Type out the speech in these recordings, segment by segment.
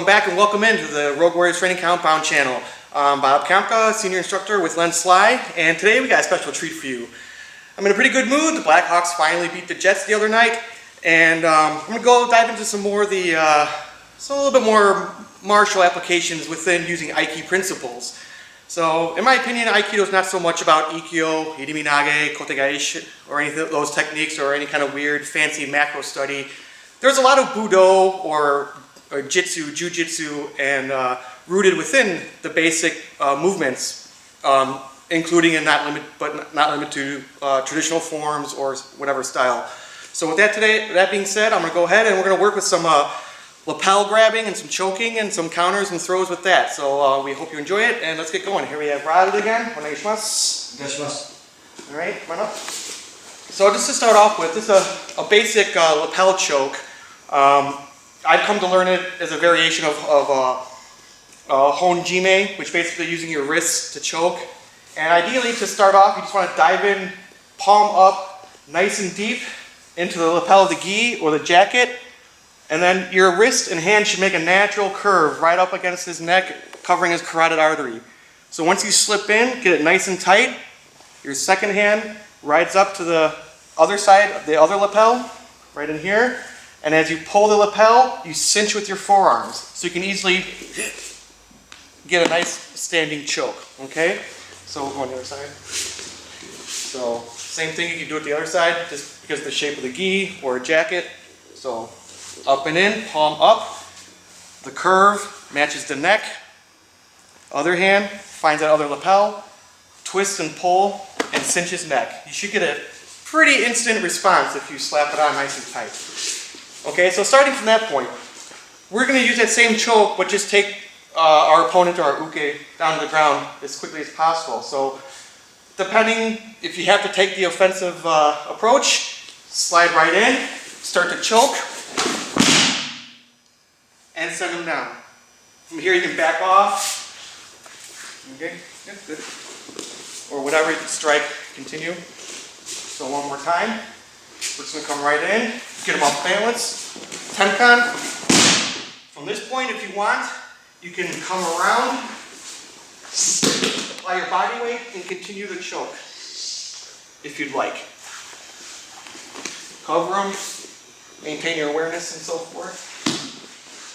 Welcome back and welcome into the Rogue Warriors Training Compound channel. I'm Bob Kamka, Senior Instructor with Len Sly, and today we got a special treat for you. I'm in a pretty good mood. The Blackhawks finally beat the Jets the other night, and I'm going to go dive into some more of the, so a little bit more martial applications within using Aikido principles. So, in my opinion, Aikido is not so much about Ikkyo, Hiriminage, Kotegaishi, or any of those techniques, or any kind of weird, fancy macro study. There's a lot of Budo or Jitsu, Jiu-Jitsu, and rooted within the basic movements, including and not limited to traditional forms or whatever style. So with that being said, I'm going to go ahead and we're going to work with some lapel grabbing and some choking and some counters and throws with that. So we hope you enjoy it, and let's get going. Here we have Rod again. All right, come on up. So just to start off with, this is a basic lapel choke. I've come to learn it as a variation of honjime, which basically using your wrists to choke. And ideally, to start off, you just want to dive in, palm up, nice and deep into the lapel of the gi or the jacket. And then your wrist and hand should make a natural curve right up against his neck, covering his carotid artery. So once you slip in, get it nice and tight. Your second hand rides up to the other side, the other lapel, right in here. And as you pull the lapel, you cinch with your forearms. So you can easily get a nice standing choke, okay? So we'll go on the other side. So same thing, you can do it the other side, just because of the shape of the gi or a jacket. So up and in, palm up. The curve matches the neck. Other hand finds that other lapel, twists and pull, and cinches neck. You should get a pretty instant response if you slap it on nice and tight. Okay, so starting from that point, we're going to use that same choke, but just take our opponent or our uke down to the ground as quickly as possible. So depending if you have to take the offensive approach, slide right in, start to choke, and send them down. From here you can back off, okay, yeah, good. Or whatever, you can strike, continue. So one more time. We're just going to come right in, get them off balance. Tenkan. From this point, if you want, you can come around, apply your body weight, and continue the choke, if you'd like. Cover them, maintain your awareness and so forth.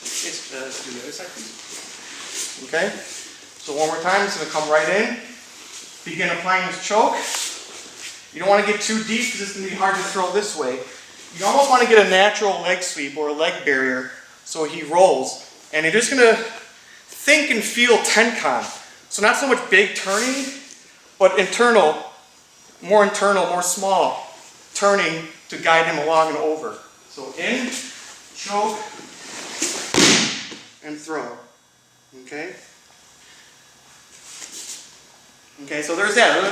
Let's do the other side, please. Okay? So one more time, it's going to come right in. Begin applying this choke. You don't want to get too deep because it's going to be hard to throw this way. You almost want to get a natural leg sweep or a leg barrier so he rolls. And you're just going to think and feel tenkan. So not so much big turning, but more small turning to guide him along and over. So in, choke, and throw. Okay? Okay, so there's that.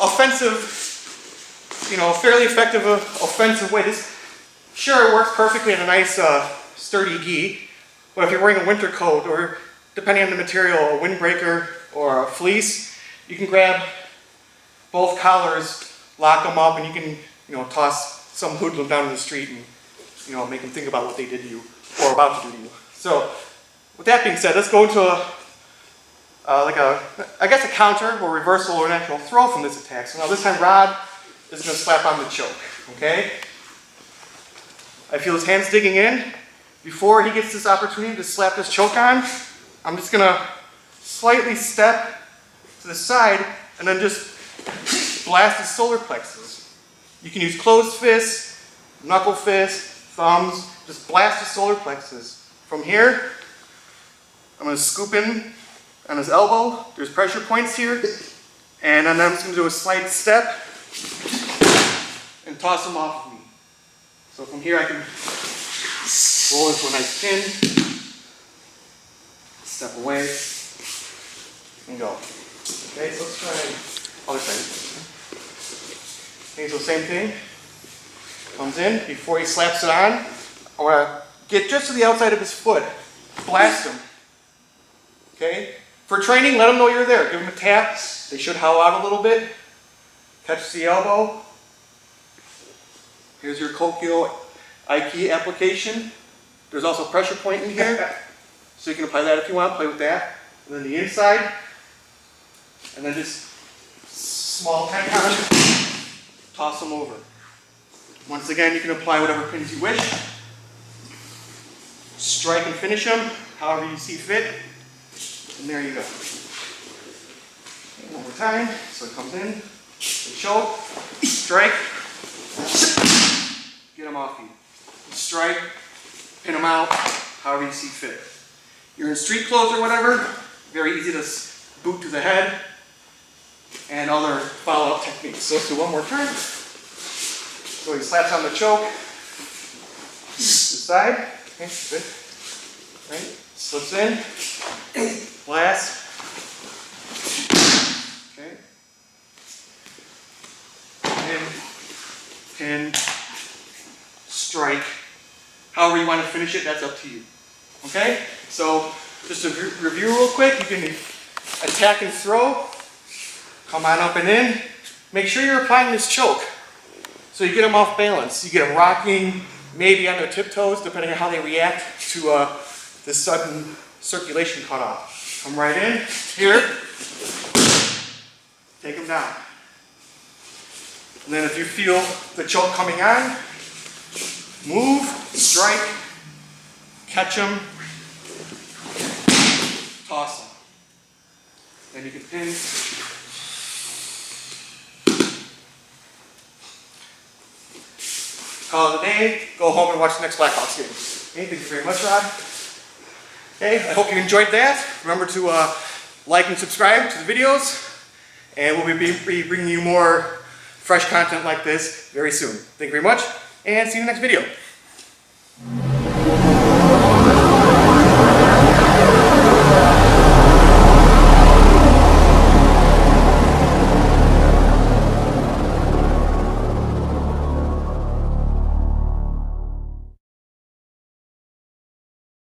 Offensive, fairly effective offensive way. Sure, it works perfectly in a nice sturdy gi, but if you're wearing a winter coat or, depending on the material, a windbreaker or a fleece, you can grab both collars, lock them up, and you can, toss some hoodlum down in the street and, make them think about what they did to you or about to do to you. So, with that being said, let's go into a counter or reversal or an actual throw from this attack. So now this time Rod is going to slap on the choke, okay? I feel his hands digging in. Before he gets this opportunity to slap this choke on, I'm just going to slightly step to the side and then just blast his solar plexus. You can use closed fists, knuckle fists, thumbs, just blast his solar plexus. From here, I'm going to scoop in on his elbow. There's pressure points here. And then I'm just going to do a slight step and toss him off of me. So from here I can roll into a nice pin, step away, and go. Okay, so let's try other side. Okay, so same thing. Comes in, before he slaps it on, I want to get just to the outside of his foot. Blast him. Okay? For training, let them know you're there. Give them a tap. They should howl out a little bit. Catch the elbow. Here's your Kokyo Aiki application. There's also a pressure point in here. So you can apply that if you want, play with that. And then the inside, and then just small tack-on, toss them over. Once again, you can apply whatever pins you wish. Strike and finish them, however you see fit. And there you go. And one more time, so it comes in, the choke, strike, get them off you. Strike, pin them out, however you see fit. You're in street clothes or whatever, very easy to boot to the head, and other follow-up techniques. So let's do one more time. So he slaps on the choke, this side, okay, good, right, slips in, blast, okay, pin, strike, however you want to finish it, that's up to you, okay? So just to review real quick, you can attack and throw, come on up and in, make sure you're applying this choke. So you get them off balance. You get them rocking, maybe on their tiptoes, depending on how they react to the sudden circulation cutoff. Come right in, here, take them down. And then if you feel the choke coming on, move, strike, catch them, toss them. Then you can pin. Call it a day, go home and watch the next Blackhawks game. Okay, thank you very much, Rod. Okay, I hope you enjoyed that. Remember to like and subscribe to the videos, and we'll be bringing you more fresh content like this very soon. Thank you very much, and see you in the next video.